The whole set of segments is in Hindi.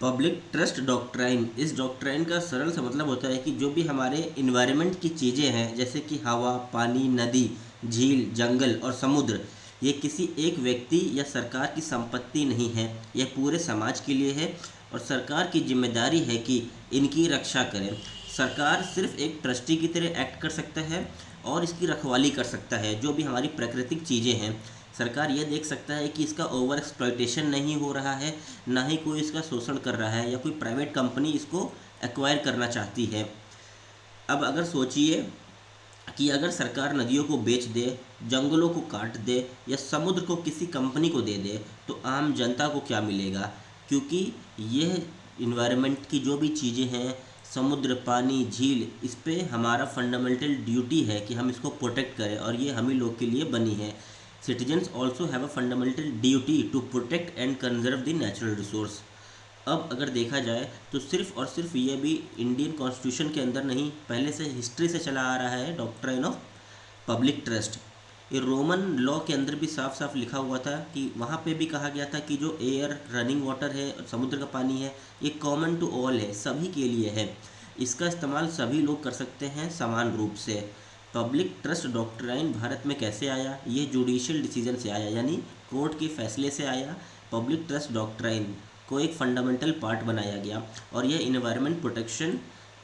पब्लिक ट्रस्ट डॉक्ट्राइन, इस डॉक्ट्राइन का सरल सा मतलब होता है कि जो भी हमारे इन्वायरमेंट की चीज़ें हैं जैसे कि हवा, पानी, नदी, झील, जंगल और समुद्र, ये किसी एक व्यक्ति या सरकार की संपत्ति नहीं है, यह पूरे समाज के लिए है और सरकार की जिम्मेदारी है कि इनकी रक्षा करें। सरकार सिर्फ एक ट्रस्टी की तरह एक्ट कर सकता है और इसकी रखवाली कर सकता है। जो भी हमारी प्राकृतिक चीज़ें हैं, सरकार ये देख सकता है कि इसका ओवर एक्सप्लॉयटेशन नहीं हो रहा है, ना ही कोई इसका शोषण कर रहा है या कोई प्राइवेट कंपनी इसको एक्वायर करना चाहती है। अब अगर सोचिए कि अगर सरकार नदियों को बेच दे, जंगलों को काट दे या समुद्र को किसी कंपनी को दे दे, तो आम जनता को क्या मिलेगा? क्योंकि यह इन्वायरमेंट की जो भी चीज़ें हैं, समुद्र, पानी, झील, इस पे हमारा फंडामेंटल ड्यूटी है कि हम इसको प्रोटेक्ट करें और ये हम ही लोग के लिए बनी है। Citizens also have a fundamental duty to protect and conserve the natural resource. अब अगर देखा जाए तो सिर्फ और सिर्फ ये भी इंडियन कॉन्स्टिट्यूशन के अंदर नहीं, पहले से हिस्ट्री से चला आ रहा है डॉक्ट्राइन ऑफ पब्लिक ट्रस्ट। ये रोमन लॉ के अंदर भी साफ साफ लिखा हुआ था कि वहाँ पे भी कहा गया था कि जो एयर, रनिंग वाटर है और समुद्र का पानी है, ये कॉमन टू ऑल है, सभी के लिए है। इसका इस्तेमाल सभी लोग कर सकते हैं समान रूप से। पब्लिक ट्रस्ट डॉक्ट्राइन भारत में कैसे आया? ये जुडिशियल डिसीजन से आया, यानी कोर्ट के फैसले से आया। पब्लिक ट्रस्ट डॉक्ट्राइन को एक फंडामेंटल पार्ट बनाया गया और यह इन्वायरमेंट प्रोटेक्शन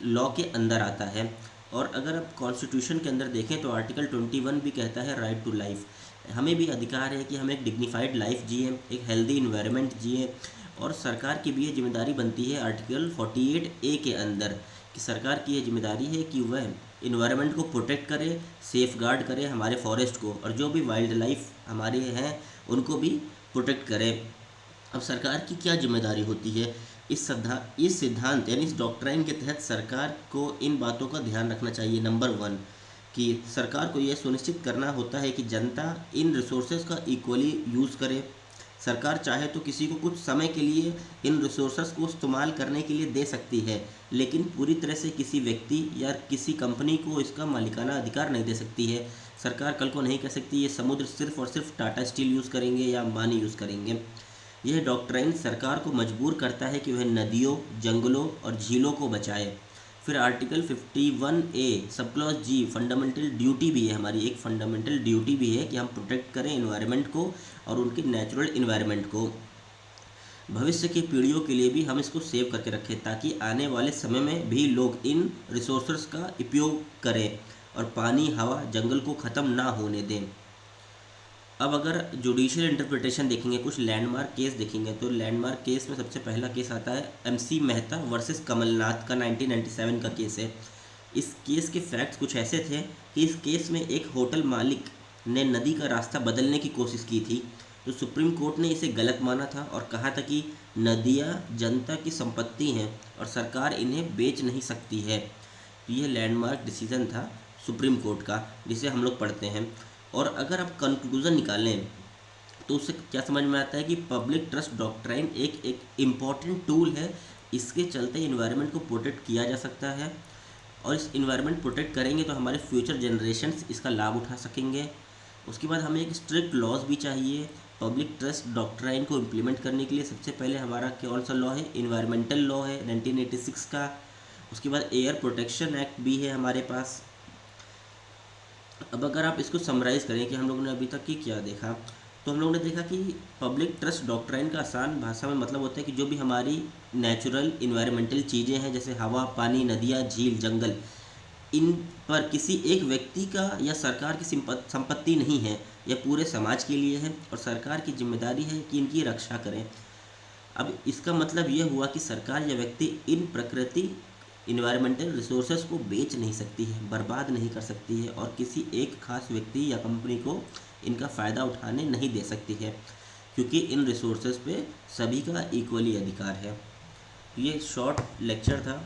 लॉ के अंदर आता है। और अगर आप कॉन्स्टिट्यूशन के अंदर देखें तो आर्टिकल 21 भी कहता है राइट टू लाइफ। हमें भी अधिकार है कि हम एक डिग्निफाइड लाइफ जिए, एक हेल्दी इन्वायरमेंट जिए। और सरकार की भी ये जिम्मेदारी बनती है आर्टिकल 48A के अंदर कि सरकार की ये जिम्मेदारी है कि वह इन्वायरमेंट को प्रोटेक्ट करे, सेफ गार्ड करे हमारे फॉरेस्ट को, और जो भी वाइल्ड लाइफ हमारे हैं उनको भी प्रोटेक्ट करे। अब सरकार की क्या जिम्मेदारी होती है? इस सिद्धांत यानी इस डॉक्ट्राइन के तहत सरकार को इन बातों का ध्यान रखना चाहिए। नंबर 1 कि सरकार को यह सुनिश्चित करना होता है कि जनता इन रिसोर्सेज का इक्वली यूज़ करे। सरकार चाहे तो किसी को कुछ समय के लिए इन रिसोर्सेज को इस्तेमाल करने के लिए दे सकती है, लेकिन पूरी तरह से किसी व्यक्ति या किसी कंपनी को इसका मालिकाना अधिकार नहीं दे सकती है। सरकार कल को नहीं कह सकती ये समुद्र सिर्फ और सिर्फ टाटा स्टील यूज़ करेंगे या अंबानी यूज़ करेंगे। यह डॉक्ट्राइन सरकार को मजबूर करता है कि वह नदियों, जंगलों और झीलों को बचाए। फिर article 51A sub clause G fundamental duty भी है, हमारी एक फंडामेंटल ड्यूटी भी है कि हम प्रोटेक्ट करें इन्वायरमेंट को और उनके नेचुरल इन्वायरमेंट को। भविष्य की पीढ़ियों के लिए भी हम इसको सेव करके रखें ताकि आने वाले समय में भी लोग इन रिसोर्सेज का उपयोग करें और पानी, हवा, जंगल को ख़त्म ना होने दें। अब अगर जुडिशियल इंटरप्रिटेशन देखेंगे, कुछ लैंडमार्क केस देखेंगे, तो लैंडमार्क केस में सबसे पहला केस आता है MC मेहता वर्सेस कमलनाथ का 1997 का केस है। इस केस के फैक्ट्स कुछ ऐसे थे कि इस केस में एक होटल मालिक ने नदी का रास्ता बदलने की कोशिश की थी, तो सुप्रीम कोर्ट ने इसे गलत माना था और कहा था कि नदियाँ जनता की संपत्ति हैं और सरकार इन्हें बेच नहीं सकती है। तो यह लैंडमार्क डिसीजन था सुप्रीम कोर्ट का, जिसे हम लोग पढ़ते हैं। और अगर आप कंक्लूज़न निकालें तो उससे क्या समझ में आता है कि पब्लिक ट्रस्ट डॉक्ट्राइन एक इम्पॉर्टेंट टूल है। इसके चलते इन्वायरमेंट को प्रोटेक्ट किया जा सकता है और इस इन्वायरमेंट प्रोटेक्ट करेंगे तो हमारे फ्यूचर जनरेशन्स इसका लाभ उठा सकेंगे। उसके बाद हमें एक स्ट्रिक्ट लॉज भी चाहिए पब्लिक ट्रस्ट डॉक्ट्राइन को इम्प्लीमेंट करने के लिए। सबसे पहले हमारा कौन सा लॉ है? इन्वायरमेंटल लॉ है 1986 का। उसके बाद एयर प्रोटेक्शन एक्ट भी है हमारे पास। अब अगर आप इसको समराइज़ करें कि हम लोगों ने अभी तक की क्या देखा, तो हम लोगों ने देखा कि पब्लिक ट्रस्ट डॉक्ट्राइन का आसान भाषा में मतलब होता है कि जो भी हमारी नेचुरल इन्वायरमेंटल चीज़ें हैं जैसे हवा, पानी, नदियाँ, झील, जंगल, इन पर किसी एक व्यक्ति का या सरकार की संपत्ति नहीं है, यह पूरे समाज के लिए है और सरकार की जिम्मेदारी है कि इनकी रक्षा करें। अब इसका मतलब यह हुआ कि सरकार या व्यक्ति इन प्रकृति इन्वायरमेंटल रिसोर्सेज को बेच नहीं सकती है, बर्बाद नहीं कर सकती है और किसी एक खास व्यक्ति या कंपनी को इनका फ़ायदा उठाने नहीं दे सकती है, क्योंकि इन रिसोर्सेज पे सभी का इक्वली अधिकार है। ये शॉर्ट लेक्चर था।